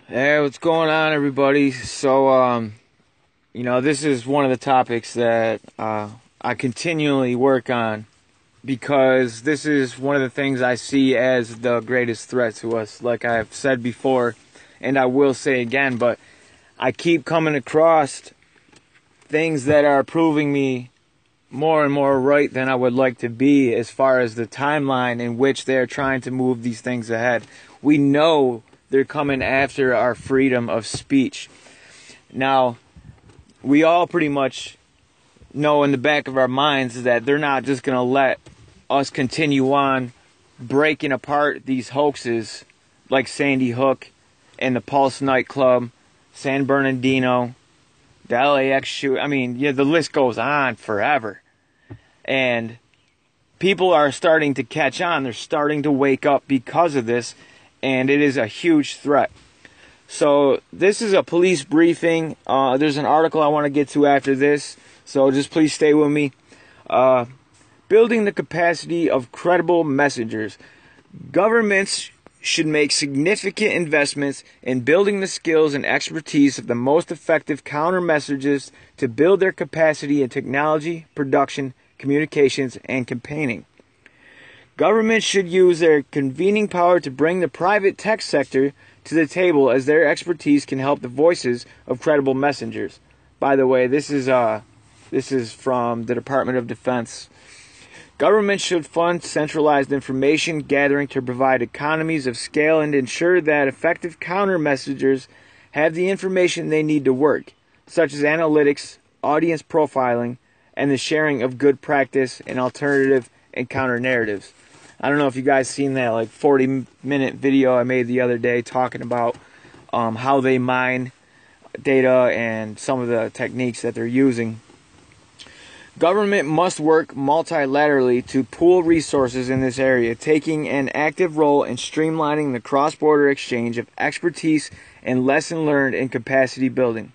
Hey, what's going on, everybody? This is one of the topics that I continually work on because this is one of the things I see as the greatest threat to us, like I've said before, and I will say again, but I keep coming across things that are proving me more and more right than I would like to be as far as the timeline in which they're trying to move these things ahead. We know they're coming after our freedom of speech. Now, we all pretty much know in the back of our minds that they're not just going to let us continue on breaking apart these hoaxes like Sandy Hook and the Pulse nightclub, San Bernardino, the LAX shoot. I mean, the list goes on forever. And people are starting to catch on. They're starting to wake up because of this. And it is a huge threat. So this is a police briefing. There's an article I want to get to after this. So just please stay with me. Building the capacity of credible messengers. Governments should make significant investments in building the skills and expertise of the most effective counter messages to build their capacity in technology, production, communications, and campaigning. Governments should use their convening power to bring the private tech sector to the table, as their expertise can help the voices of credible messengers. By the way, this is from the Department of Defense. Governments should fund centralized information gathering to provide economies of scale and ensure that effective counter messengers have the information they need to work, such as analytics, audience profiling, and the sharing of good practice and alternative and counter narratives. I don't know if you guys seen that 40-minute video I made the other day talking about how they mine data and some of the techniques that they're using. Government must work multilaterally to pool resources in this area, taking an active role in streamlining the cross-border exchange of expertise and lesson learned in capacity building.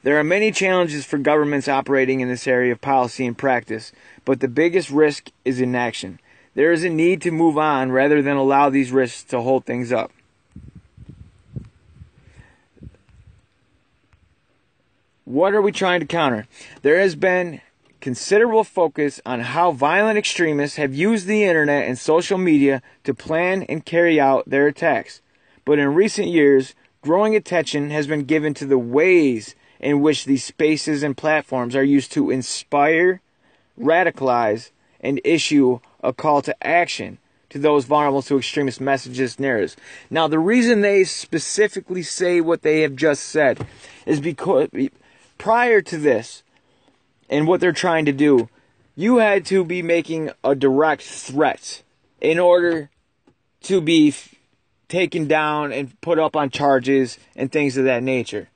There are many challenges for governments operating in this area of policy and practice, but the biggest risk is inaction. There is a need to move on rather than allow these risks to hold things up. What are we trying to counter? There has been considerable focus on how violent extremists have used the internet and social media to plan and carry out their attacks. But in recent years, growing attention has been given to the ways in which these spaces and platforms are used to inspire, radicalize, and issue a call to action to those vulnerable to extremist messages, narratives. Now, the reason they specifically say what they have just said is because prior to this and what they're trying to do, you had to be making a direct threat in order to be taken down and put up on charges and things of that nature.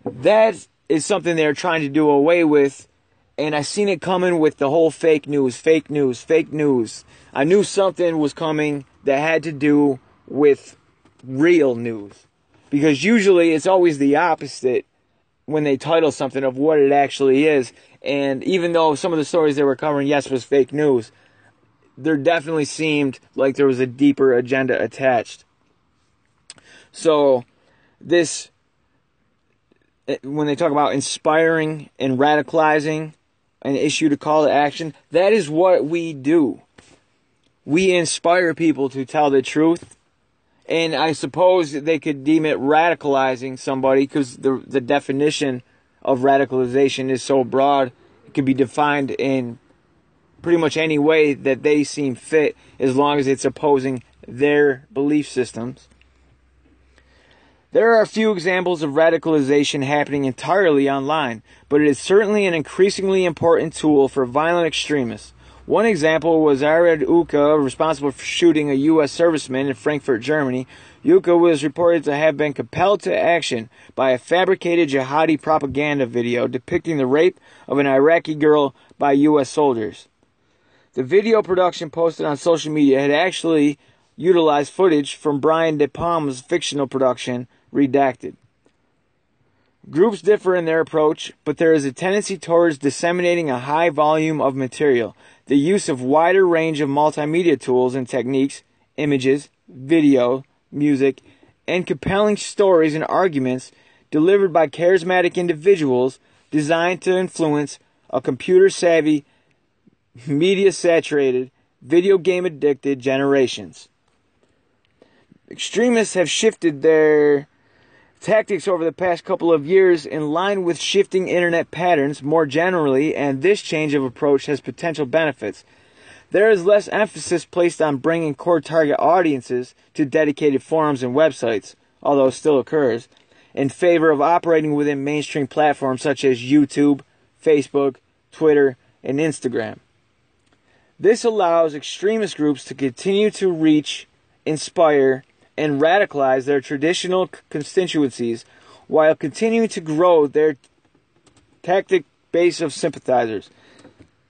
That is something they're trying to do away with. And I seen it coming with the whole fake news. I knew something was coming that had to do with real news. Because usually it's always the opposite when they title something of what it actually is. And even though some of the stories they were covering, yes, was fake news, there definitely seemed like there was a deeper agenda attached. So this, when they talk about inspiring and radicalizing and issued a call to action, that is what we do. We inspire people to tell the truth. And I suppose they could deem it radicalizing somebody because the definition of radicalization is so broad. It can be defined in pretty much any way that they seem fit, as long as it's opposing their belief systems. There are a few examples of radicalization happening entirely online, but it is certainly an increasingly important tool for violent extremists. One example was Ared Uka, responsible for shooting a U.S. serviceman in Frankfurt, Germany. Uka was reported to have been compelled to action by a fabricated jihadi propaganda video depicting the rape of an Iraqi girl by U.S. soldiers. The video production posted on social media had actually utilized footage from Brian De Palma's fictional production, Redacted. Groups differ in their approach, but there is a tendency towards disseminating a high volume of material. The use of wider range of multimedia tools and techniques, images, video, music, and compelling stories and arguments delivered by charismatic individuals designed to influence a computer-savvy, media-saturated, video game-addicted generations. Extremists have shifted their tactics over the past couple of years in line with shifting internet patterns more generally, and this change of approach has potential benefits. There is less emphasis placed on bringing core target audiences to dedicated forums and websites, although it still occurs, in favor of operating within mainstream platforms such as YouTube, Facebook, Twitter, and Instagram. This allows extremist groups to continue to reach, inspire, and radicalize their traditional constituencies while continuing to grow their tactic base of sympathizers.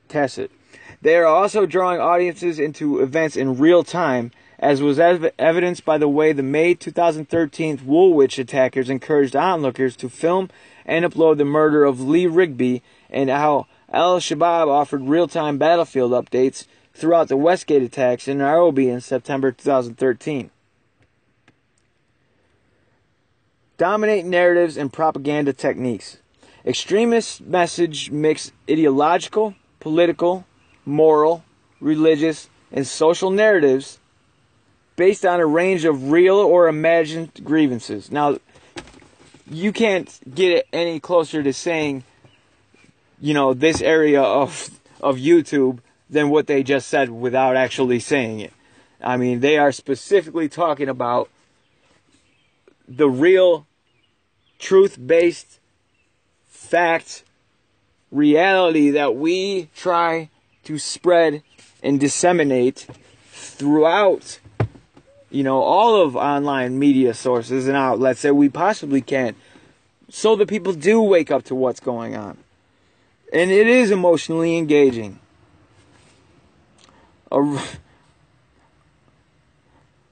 Tacit. They are also drawing audiences into events in real time, as was evidenced by the way the May 2013 Woolwich attackers encouraged onlookers to film and upload the murder of Lee Rigby, and how Al-Shabaab offered real-time battlefield updates throughout the Westgate attacks in Nairobi in September 2013. Dominate narratives and propaganda techniques. Extremist message mix ideological, political, moral, religious, and social narratives based on a range of real or imagined grievances. Now, you can't get it any closer to saying, this area of YouTube than what they just said without actually saying it. I mean, they are specifically talking about the real, truth-based fact, reality that we try to spread and disseminate throughout, all of online media sources and outlets that we possibly can, so that people do wake up to what's going on. And it is emotionally engaging. A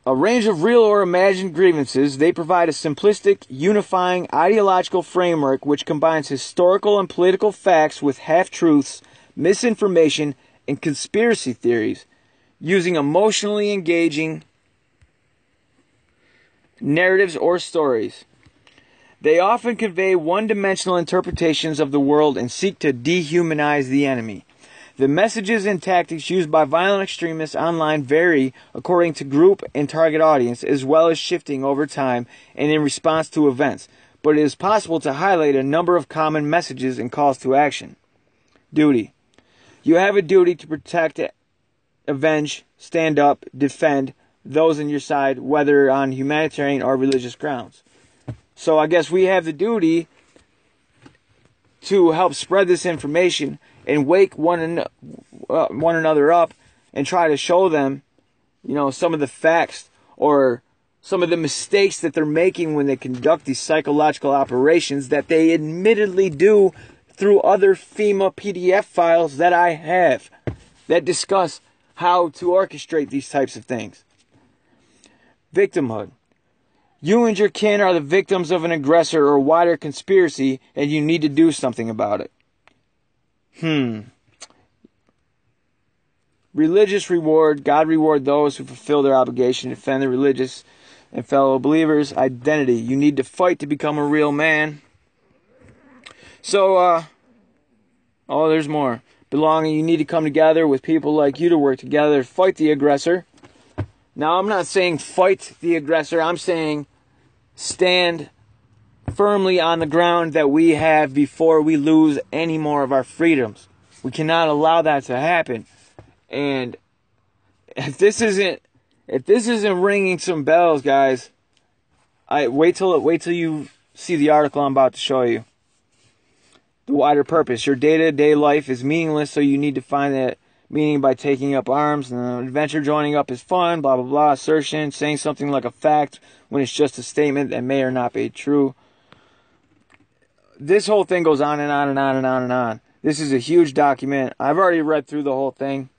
range of real or imagined grievances, they provide a simplistic, unifying, ideological framework which combines historical and political facts with half-truths, misinformation, and conspiracy theories, using emotionally engaging narratives or stories. They often convey one-dimensional interpretations of the world and seek to dehumanize the enemy. The messages and tactics used by violent extremists online vary according to group and target audience, as well as shifting over time and in response to events, but it is possible to highlight a number of common messages and calls to action. Duty. You have a duty to protect, avenge, stand up, defend those on your side, whether on humanitarian or religious grounds. So I guess we have the duty to help spread this information and wake one another up and try to show them, some of the facts or some of the mistakes that they're making when they conduct these psychological operations that they admittedly do through other FEMA PDF files that I have that discuss how to orchestrate these types of things. Victimhood. You and your kin are the victims of an aggressor or wider conspiracy, and you need to do something about it. Religious reward. God reward those who fulfill their obligation to defend the religious and fellow believers' identity. You need to fight to become a real man. So, there's more. Belonging. You need to come together with people like you to work together to fight the aggressor. Now, I'm not saying fight the aggressor. I'm saying stand firmly on the ground that we have before we lose any more of our freedoms. We cannot allow that to happen. And if this isn't ringing some bells, guys, wait till you see the article I'm about to show you. The wider purpose. Your day-to-day life is meaningless, so you need to find that meaning by taking up arms. And adventure joining up is fun, blah, blah, blah. Assertion, saying something like a fact when it's just a statement that may or not be true. This whole thing goes on and on and on and on and on. This is a huge document. I've already read through the whole thing.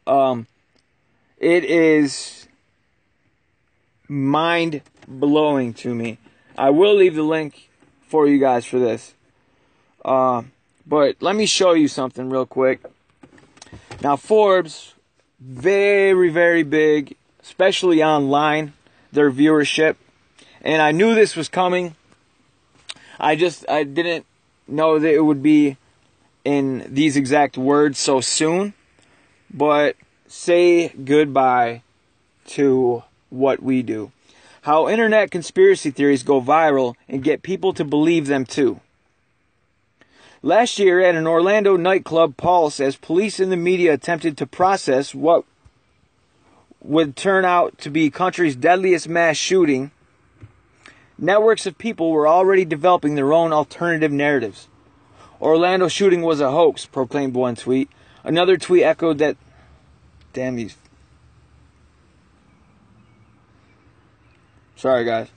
It is mind-blowing to me. I will leave the link for you guys for this. But let me show you something real quick. Now, Forbes, very, very big, especially online, their viewership. And I knew this was coming. I didn't know that it would be in these exact words so soon. But say goodbye to what we do. How internet conspiracy theories go viral and get people to believe them too. Last year at an Orlando nightclub pulse, as police and the media attempted to process what would turn out to be country's deadliest mass shooting, networks of people were already developing their own alternative narratives. Orlando shooting was a hoax, proclaimed one tweet. Another tweet echoed that. Damn these. Sorry, guys.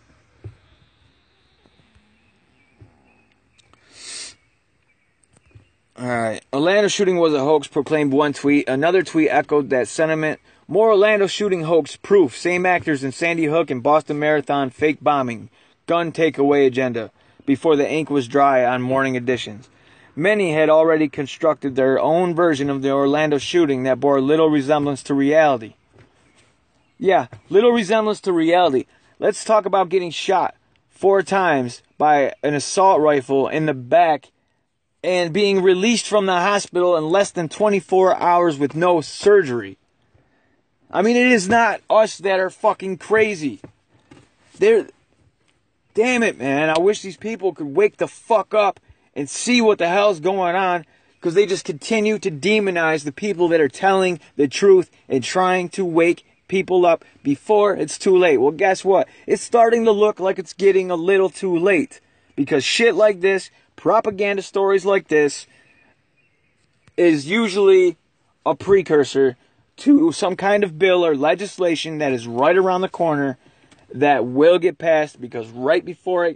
Alright. Orlando shooting was a hoax, proclaimed one tweet. Another tweet echoed that sentiment. More Orlando shooting hoax proof. Same actors in Sandy Hook and Boston Marathon fake bombing. Gun takeaway agenda. Before the ink was dry on morning editions. Many had already constructed their own version of the Orlando shooting that bore little resemblance to reality. Yeah, little resemblance to reality. Let's talk about getting shot 4 times by an assault rifle in the back and being released from the hospital in less than 24 hours with no surgery. I mean, it is not us that are fucking crazy. Damn it, man. I wish these people could wake the fuck up and see what the hell's going on, because they just continue to demonize the people that are telling the truth and trying to wake people up before it's too late. Well, guess what? It's starting to look like it's getting a little too late, because shit like this, propaganda stories like this, is usually a precursor to some kind of bill or legislation that is right around the corner that will get passed, because right before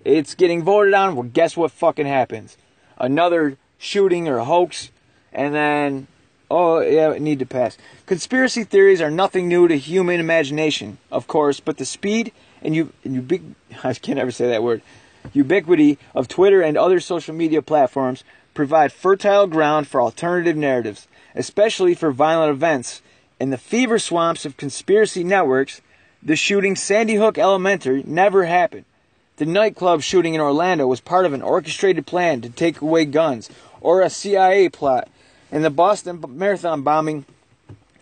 it's getting voted on, well, guess what fucking happens? Another shooting or hoax, and then, oh, yeah, it need to pass. Conspiracy theories are nothing new to human imagination, of course, but the speed and I can't ever say that word, ubiquity of Twitter and other social media platforms provide fertile ground for alternative narratives, especially for violent events. In the fever swamps of conspiracy networks, the shooting Sandy Hook Elementary never happened. The nightclub shooting in Orlando was part of an orchestrated plan to take away guns, or a CIA plot, and the Boston Marathon bombing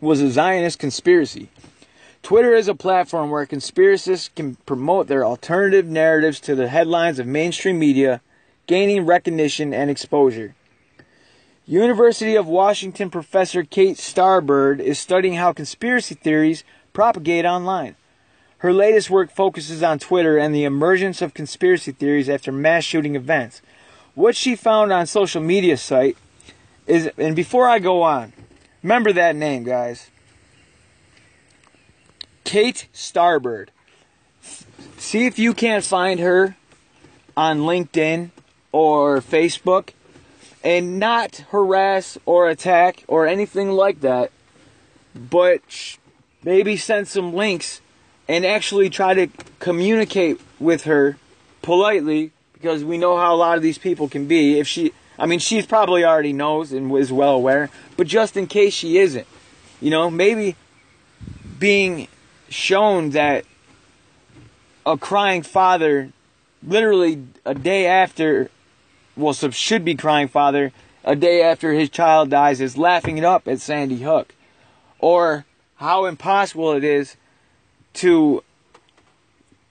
was a Zionist conspiracy. Twitter is a platform where conspiracists can promote their alternative narratives to the headlines of mainstream media, gaining recognition and exposure. University of Washington professor Kate Starbird is studying how conspiracy theories propagate online. Her latest work focuses on Twitter and the emergence of conspiracy theories after mass shooting events. What she found on social media site is, and before I go on, remember that name, guys. Kate Starbird. See if you can't find her on LinkedIn or Facebook and not harass or attack or anything like that, but maybe send some links and actually try to communicate with her politely, because we know how a lot of these people can be. She's probably already knows and is well aware, but just in case she isn't, maybe being shown that a crying father, literally a day after, should be crying father, a day after his child dies, is laughing it up at Sandy Hook, or how impossible it is to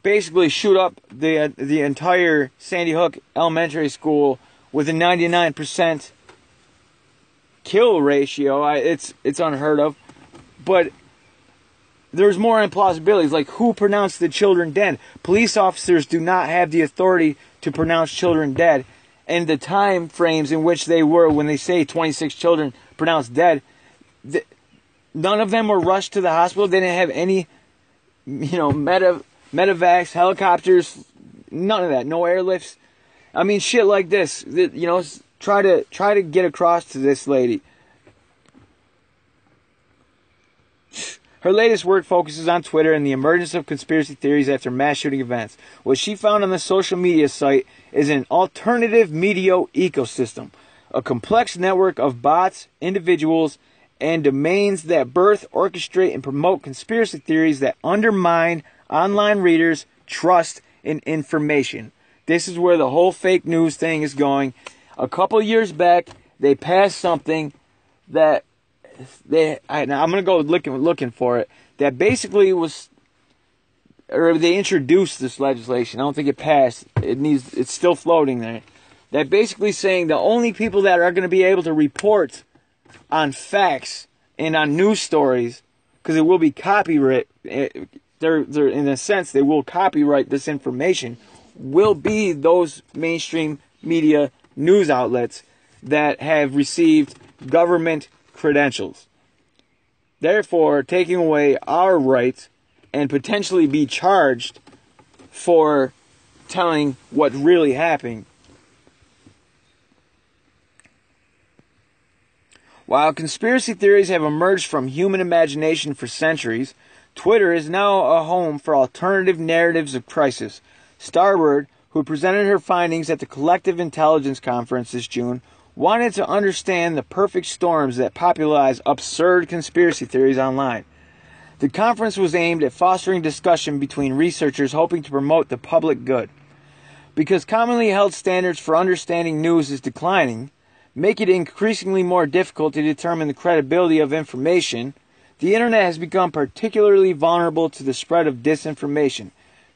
basically shoot up the entire Sandy Hook Elementary School with a 99% kill ratio. It's unheard of. But there's more implausibilities, like who pronounced the children dead. Police officers do not have the authority to pronounce children dead. And the time frames in which they were, when they say 26 children pronounced dead, none of them were rushed to the hospital. They didn't have any medevacs, helicopters, none of that. No airlifts. I mean, shit like this. Try to get across to this lady. Her latest work focuses on Twitter and the emergence of conspiracy theories after mass shooting events. What she found on the social media site is an alternative media ecosystem, a complex network of bots, individuals, and domains that birth, orchestrate, and promote conspiracy theories that undermine online readers, trust in information. This is where the whole fake news thing is going. A couple years back, they passed something that I'm going to go looking for it, that basically was, or they introduced this legislation. I don't think it passed. It's still floating there. That basically saying the only people that are going to be able to report on facts and on news stories, because it will be copyright, they're in a sense they will copyright this information, will be those mainstream media news outlets that have received government credentials. Therefore, taking away our rights and potentially be charged for telling what really happened. While conspiracy theories have emerged from human imagination for centuries, Twitter is now a home for alternative narratives of crisis. Starbird, who presented her findings at the Collective Intelligence Conference this June, wanted to understand the perfect storms that popularize absurd conspiracy theories online. The conference was aimed at fostering discussion between researchers hoping to promote the public good. Because commonly held standards for understanding news is declining, make it increasingly more difficult to determine the credibility of information, the internet has become particularly vulnerable to the spread of disinformation.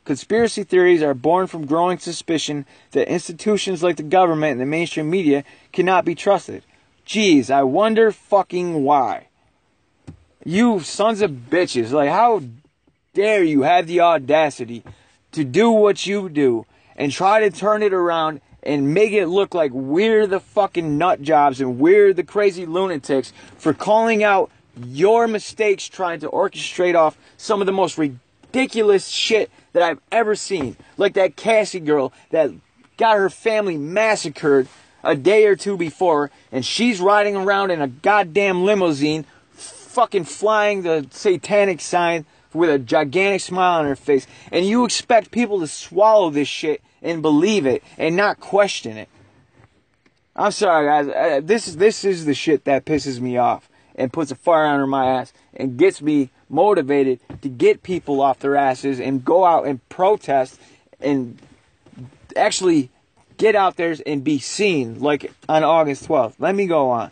Conspiracy theories are born from growing suspicion that institutions like the government and the mainstream media cannot be trusted. Geez, I wonder fucking why. You sons of bitches, like, how dare you have the audacity to do what you do and try to turn it around and make it look like we're the fucking nut jobs and we're the crazy lunatics for calling out your mistakes trying to orchestrate off some of the most ridiculous shit that I've ever seen. Like that Cassie girl that got her family massacred a day or two before, and she's riding around in a goddamn limousine fucking flying the satanic sign with a gigantic smile on her face, and you expect people to swallow this shit and believe it and not question it. I'm sorry, guys. This is the shit that pisses me off and puts a fire under my ass and gets me motivated to get people off their asses and go out and protest and actually get out there and be seen, like on August 12th. Let me go on.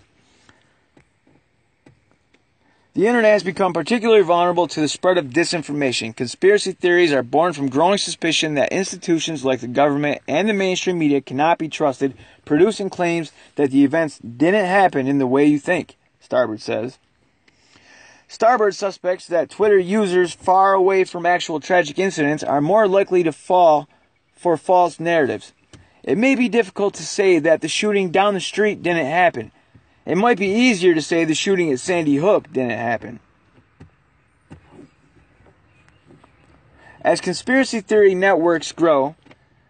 The internet has become particularly vulnerable to the spread of disinformation. Conspiracy theories are born from growing suspicion that institutions like the government and the mainstream media cannot be trusted, producing claims that the events didn't happen in the way you think, Starbird says. Starbird suspects that Twitter users far away from actual tragic incidents are more likely to fall for false narratives. It may be difficult to say that the shooting down the street didn't happen. It might be easier to say the shooting at Sandy Hook didn't happen. As conspiracy theory networks grow,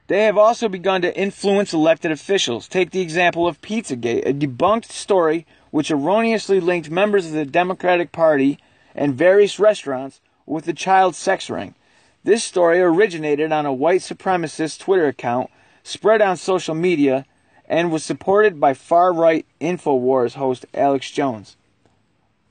they have also begun to influence elected officials. Take the example of Pizzagate, a debunked story which erroneously linked members of the Democratic Party and various restaurants with the child sex ring. This story originated on a white supremacist Twitter account, spread on social media, and was supported by far-right InfoWars host Alex Jones,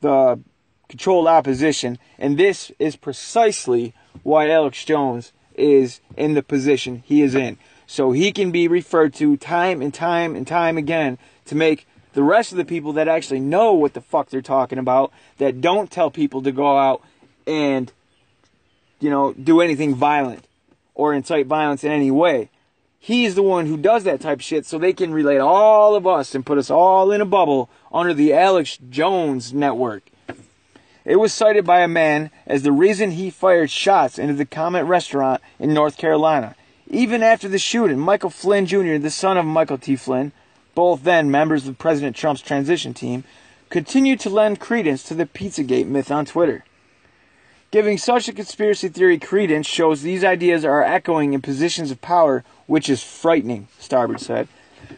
the controlled opposition. And this is precisely why Alex Jones is in the position he is in. So he can be referred to time and time and time again to make the rest of the people that actually know what the fuck they're talking about, that don't tell people to go out and, do anything violent or incite violence in any way. He's the one who does that type of shit, so they can relate all of us and put us all in a bubble under the Alex Jones network. It was cited by a man as the reason he fired shots into the Comet restaurant in North Carolina. Even after the shooting, Michael Flynn Jr., the son of Michael T. Flynn, both then members of President Trump's transition team, continued to lend credence to the Pizzagate myth on Twitter. Giving such a conspiracy theory credence shows these ideas are echoing in positions of power, which is frightening, Starbird said.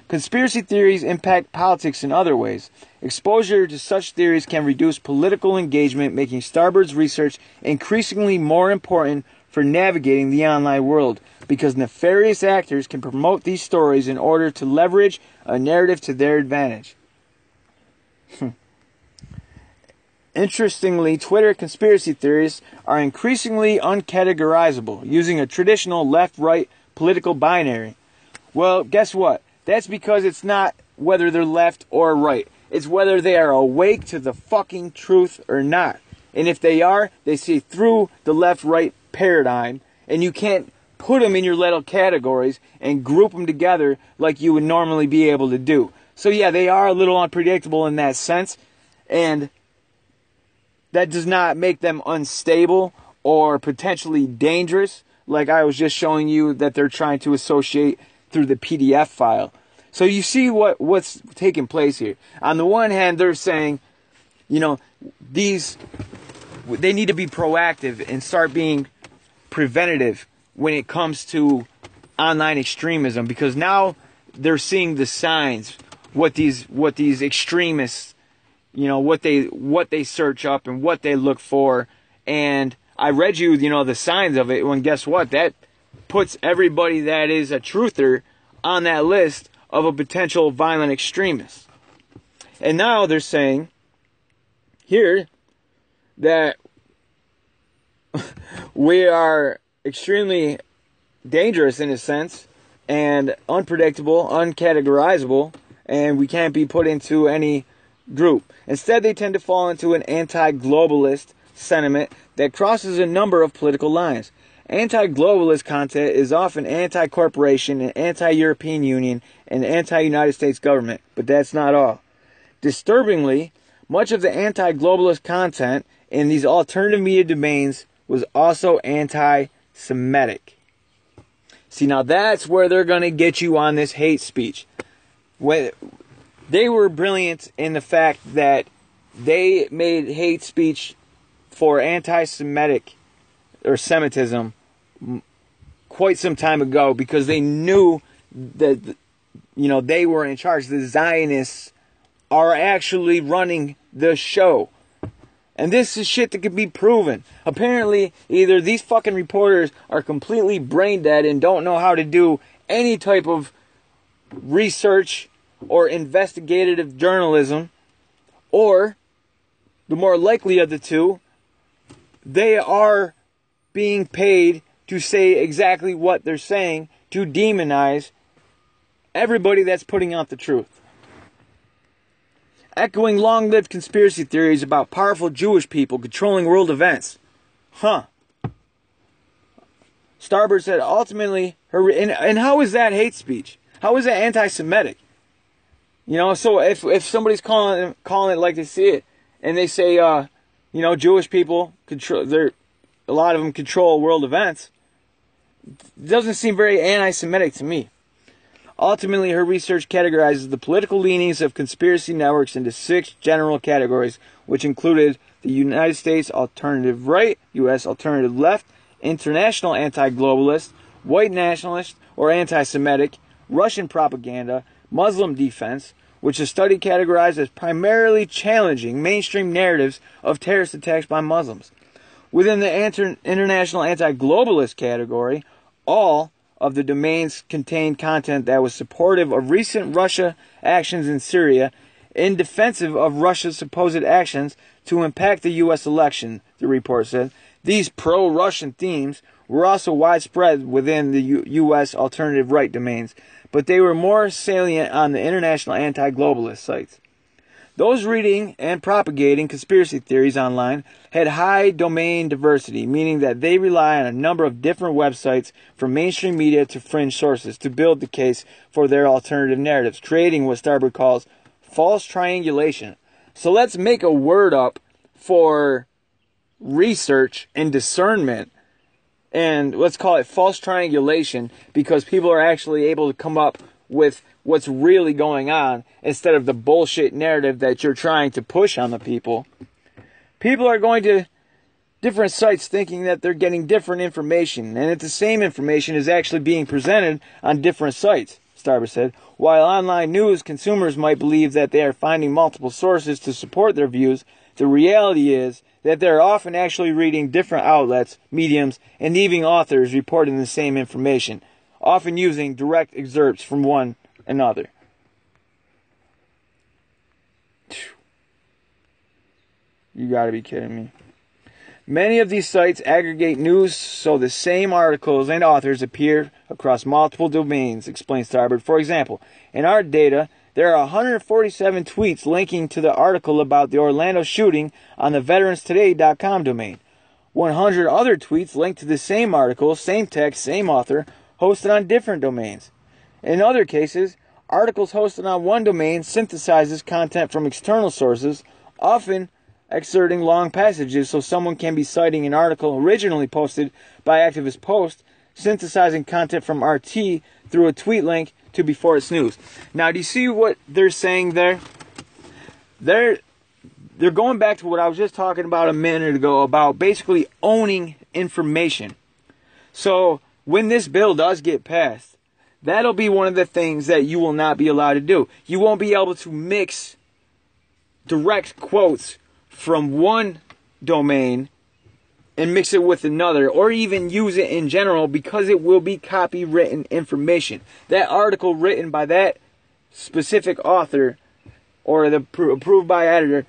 Conspiracy theories impact politics in other ways. Exposure to such theories can reduce political engagement, making Starbird's research increasingly more important for navigating the online world, because nefarious actors can promote these stories in order to leverage a narrative to their advantage. Interestingly, Twitter conspiracy theories are increasingly uncategorizable, using a traditional left-right political binary. Well, guess what? That's because it's not whether they're left or right. It's whether they are awake to the fucking truth or not. And if they are, they see through the left-right paradigm, and you can't put them in your little categories and group them together like you would normally be able to do. So yeah, they are a little unpredictable in that sense, and that does not make them unstable or potentially dangerous, like I was just showing you that they're trying to associate through the PDF file. So you see what's taking place here. On the one hand, they're saying, you know, they need to be proactive and start being preventative when it comes to online extremism, because now they're seeing the signs, what these extremists, you know, what they search up and what they look for. And I read you, you know, the signs of it. When guess what? That puts everybody that is a truther on that list of a potential violent extremist. And now they're saying here that we are extremely dangerous in a sense, and unpredictable, uncategorizable, and we can't be put into any group. Instead, they tend to fall into an anti-globalist sentiment that crosses a number of political lines. Anti-globalist content is often anti-corporation and anti-European Union and anti-United States government, but that's not all. Disturbingly, much of the anti-globalist content in these alternative media domains was also anti-Semitic. See, now that's where they're going to get you on this hate speech. They were brilliant in the fact that they made hate speech for anti-Semitic or Semitism quite some time ago, because they knew that, you know, they were in charge. The Zionists are actually running the show. And this is shit that could be proven. Apparently, either these fucking reporters are completely brain dead and don't know how to do any type of research or investigative journalism, or, the more likely of the two, they are being paid to say exactly what they're saying to demonize everybody that's putting out the truth. Echoing long-lived conspiracy theories about powerful Jewish people controlling world events. Starbird said ultimately, and how is that hate speech? How is that anti-Semitic? You know, so if somebody's calling it like they see it, and they say, you know, Jewish people a lot of them control world events, it doesn't seem very anti-Semitic to me. Ultimately, her research categorizes the political leanings of conspiracy networks into 6 general categories, which included the United States alternative right, U.S. alternative left, international anti-globalist, white nationalist or anti-Semitic, Russian propaganda, Muslim defense, which the study categorized as primarily challenging mainstream narratives of terrorist attacks by Muslims. Within the international anti-globalist category, all of the domains contained content that was supportive of recent Russia actions in Syria, in defensive of Russia's supposed actions to impact the U.S. election, the report said. These pro-Russian themes were also widespread within the U.S. alternative right domains, but they were more salient on the international anti-globalist sites. Those reading and propagating conspiracy theories online had high domain diversity, meaning that they rely on a number of different websites, from mainstream media to fringe sources, to build the case for their alternative narratives, creating what Starbird calls false triangulation. So let's make a word up for research and discernment, and let's call it false triangulation, because people are actually able to come up with what's really going on instead of the bullshit narrative that you're trying to push on the people. People are going to different sites thinking that they're getting different information, and that the same information is actually being presented on different sites, Starbird said. While online news consumers might believe that they are finding multiple sources to support their views, the reality is that they're often actually reading different outlets, mediums, and even authors reporting the same information, often using direct excerpts from one another. You gotta be kidding me. Many of these sites aggregate news so the same articles and authors appear across multiple domains, explains Starbird. For example, in our data, there are 147 tweets linking to the article about the Orlando shooting on the veteranstoday.com domain. 100 other tweets linked to the same article, same text, same author, hosted on different domains. In other cases, articles hosted on one domain synthesizes content from external sources, often exerting long passages so someone can be citing an article originally posted by Activist Post, synthesizing content from RT through a tweet link to Before It's News. Now, do you see what they're saying there? They're going back to what I was just talking about a minute ago about basically owning information. So when this bill does get passed, that'll be one of the things that you will not be allowed to do. You won't be able to mix direct quotes from one domain and mix it with another, or even use it in general, because it will be copywritten information. That article written by that specific author or the approved by editor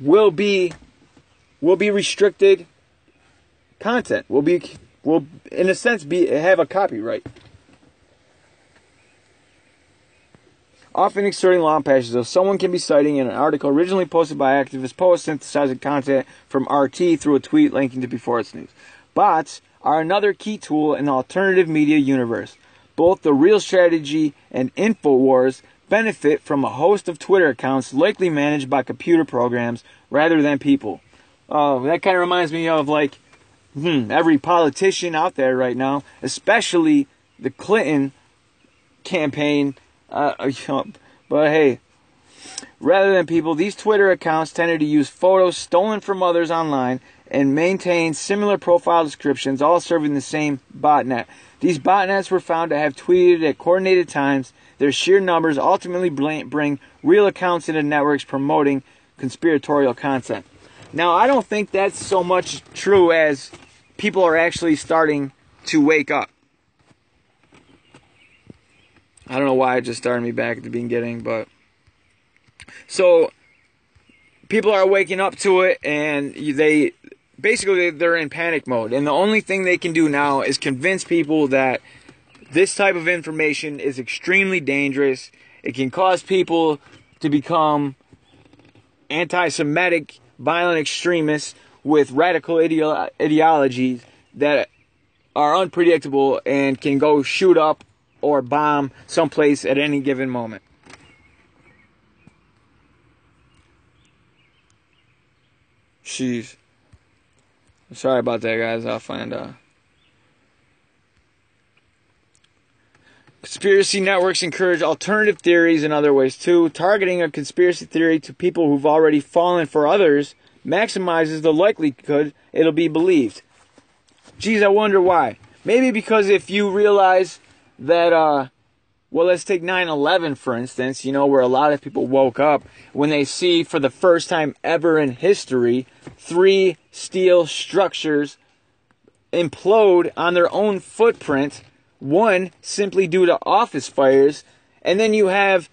will be restricted content. Will in a sense have a copyright. Often exerting long passages, so someone can be citing in an article originally posted by Activist Post, synthesizing content from RT through a tweet linking to Before It's News. Bots are another key tool in the alternative media universe. Both the Real Strategy and InfoWars benefit from a host of Twitter accounts likely managed by computer programs rather than people. That kind of reminds me of every politician out there right now, especially the Clinton campaign. But hey, rather than people, these Twitter accounts tended to use photos stolen from others online and maintain similar profile descriptions, all serving the same botnet. These botnets were found to have tweeted at coordinated times. Their sheer numbers ultimately bring real accounts into networks promoting conspiratorial content. Now, I don't think that's so much true as people are actually starting to wake up. I don't know why it just started me back at the beginning, but so people are waking up to it, and they're in panic mode, and the only thing they can do now is convince people that this type of information is extremely dangerous. It can cause people to become anti-Semitic, violent extremists with radical ideologies that are unpredictable and can go shoot up or bomb someplace at any given moment. Jeez. Sorry about that, guys. I'll find Conspiracy networks encourage alternative theories in other ways too. Targeting a conspiracy theory to people who've already fallen for others maximizes the likelihood it'll be believed. Geez, I wonder why. Maybe because if you realize that, let's take 9/11 for instance, where a lot of people woke up when they see for the first time ever in history 3 steel structures implode on their own footprint, one simply due to office fires, and then you have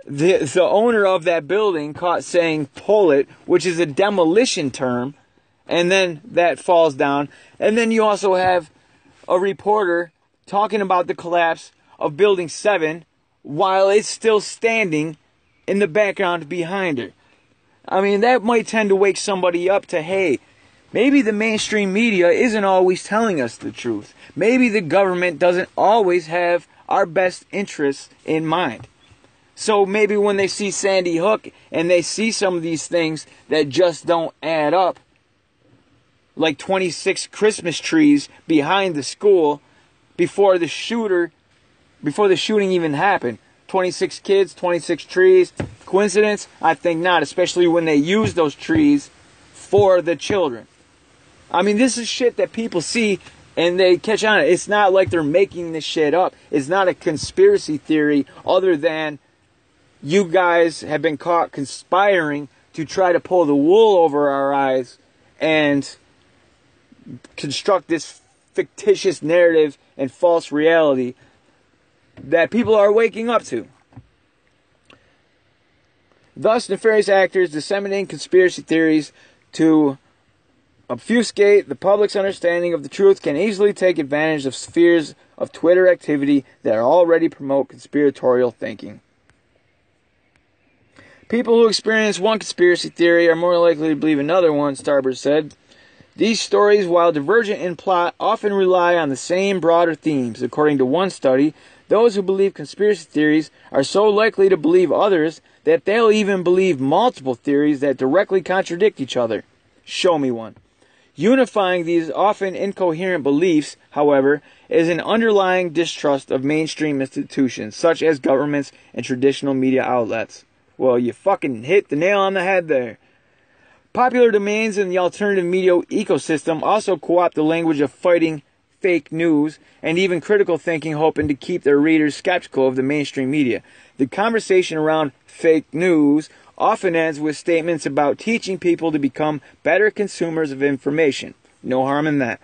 the owner of that building caught saying pull it, which is a demolition term, and then that falls down, and then you also have a reporter talking about the collapse of Building 7 while it's still standing in the background behind her. I mean, that might tend to wake somebody up to, hey, maybe the mainstream media isn't always telling us the truth. Maybe the government doesn't always have our best interests in mind. So maybe when they see Sandy Hook and they see some of these things that just don't add up, like 26 Christmas trees behind the school, before the shooting even happened. 26 kids, 26 trees. Coincidence? I think not, especially when they use those trees for the children. I mean, this is shit that people see and they catch on it. It's not like they're making this shit up. It's not a conspiracy theory other than you guys have been caught conspiring to try to pull the wool over our eyes and construct this fictitious narrative and false reality that people are waking up to. Thus, nefarious actors disseminating conspiracy theories To obfuscate the public's understanding of the truth can easily take advantage of spheres of Twitter activity that already promote conspiratorial thinking. People who experience one conspiracy theory are more likely to believe another one, Starbird said. These stories, while divergent in plot, often rely on the same broader themes. According to one study, those who believe conspiracy theories are so likely to believe others that they'll even believe multiple theories that directly contradict each other. Show me one. Unifying these often incoherent beliefs, however, is an underlying distrust of mainstream institutions, such as governments and traditional media outlets. Well, you fucking hit the nail on the head there. Popular domains in the alternative media ecosystem also co-opt the language of fighting fake news and even critical thinking, hoping to keep their readers skeptical of the mainstream media. The conversation around fake news often ends with statements about teaching people to become better consumers of information. No harm in that.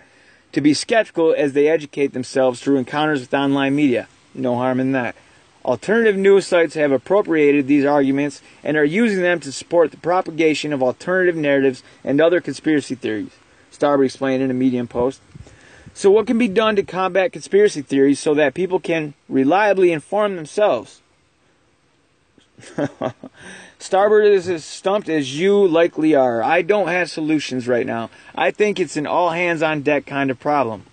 To be skeptical as they educate themselves through encounters with online media. No harm in that. Alternative news sites have appropriated these arguments and are using them to support the propagation of alternative narratives and other conspiracy theories, Starbird explained in a Medium post. So what can be done to combat conspiracy theories so that people can reliably inform themselves? Starbird is as stumped as you likely are. I don't have solutions right now. I think it's an all-hands-on-deck kind of problem.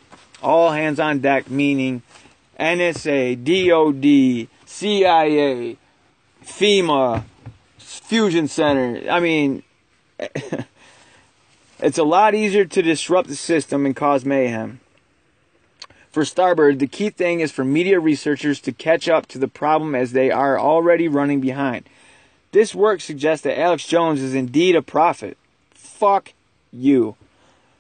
All hands on deck meaning NSA, DOD, CIA, FEMA, Fusion Center. I mean, it's a lot easier to disrupt the system and cause mayhem. For Starbird, the key thing is for media researchers to catch up to the problem as they are already running behind. This work suggests that Alex Jones is indeed a prophet. Fuck you.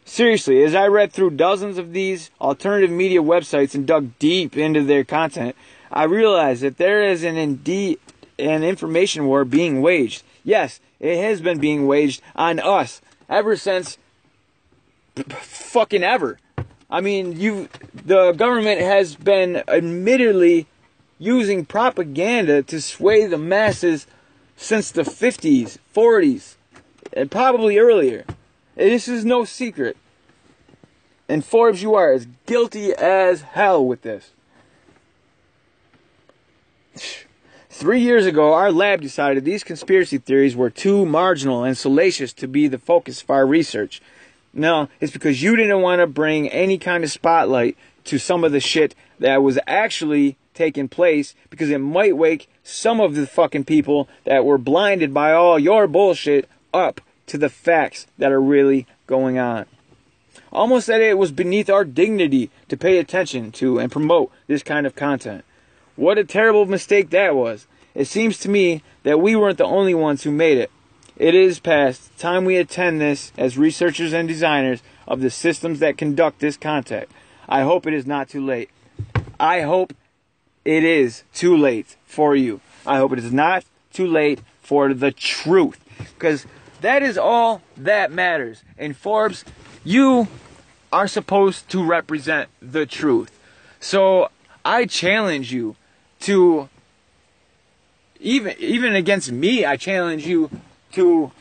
Seriously, as I read through dozens of these alternative media websites and dug deep into their content, I realized that there is indeed an information war being waged. Yes, it has been being waged on us ever since fucking ever. I mean, the government has been admittedly using propaganda to sway the masses since the 50s, 40s, and probably earlier. This is no secret. And Forbes, you are as guilty as hell with this. 3 years ago, our lab decided these conspiracy theories were too marginal and salacious to be the focus of our research. No, it's because you didn't want to bring any kind of spotlight to some of the shit that was actually taking place, because it might wake some of the fucking people that were blinded by all your bullshit up to the facts that are really going on. Almost that it was beneath our dignity to pay attention to and promote this kind of content. What a terrible mistake that was. It seems to me that we weren't the only ones who made it. It is past time we attend this as researchers and designers of the systems that conduct this content. I hope it is not too late. I hope it is too late for you. I hope it is not too late for the truth. Because that is all that matters. And Forbes, you are supposed to represent the truth. So I challenge you to, even against me, I challenge you to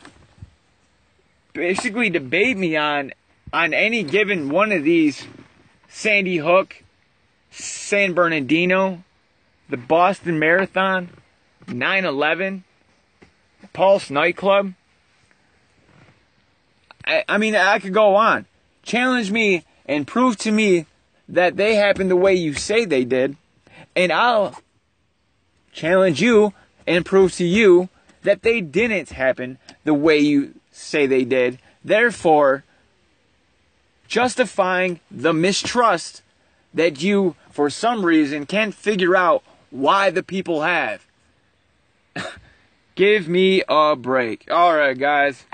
basically debate me on any given one of these: Sandy Hook, San Bernardino, the Boston Marathon, 9/11, Pulse nightclub. I mean, I could go on. Challenge me and prove to me that they happened the way you say they did, and I'll challenge you and prove to you that they didn't happen the way you say they did, therefore justifying the mistrust that you, for some reason, can't figure out why the people have. Give me a break. Alright, guys.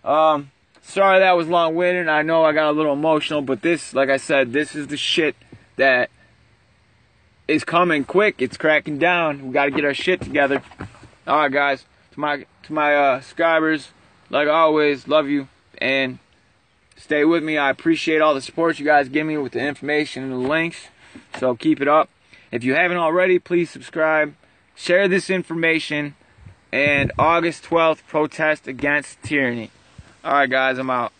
Sorry that was long-winded. I know I got a little emotional, but this, like I said, this is the shit that is coming quick. It's cracking down. We got to get our shit together. Alright, guys. To my subscribers, like always, love you, and stay with me. I appreciate all the support you guys give me with the information and the links, so keep it up. If you haven't already, please subscribe, share this information, and August 12th, protest against tyranny. All right, guys, I'm out.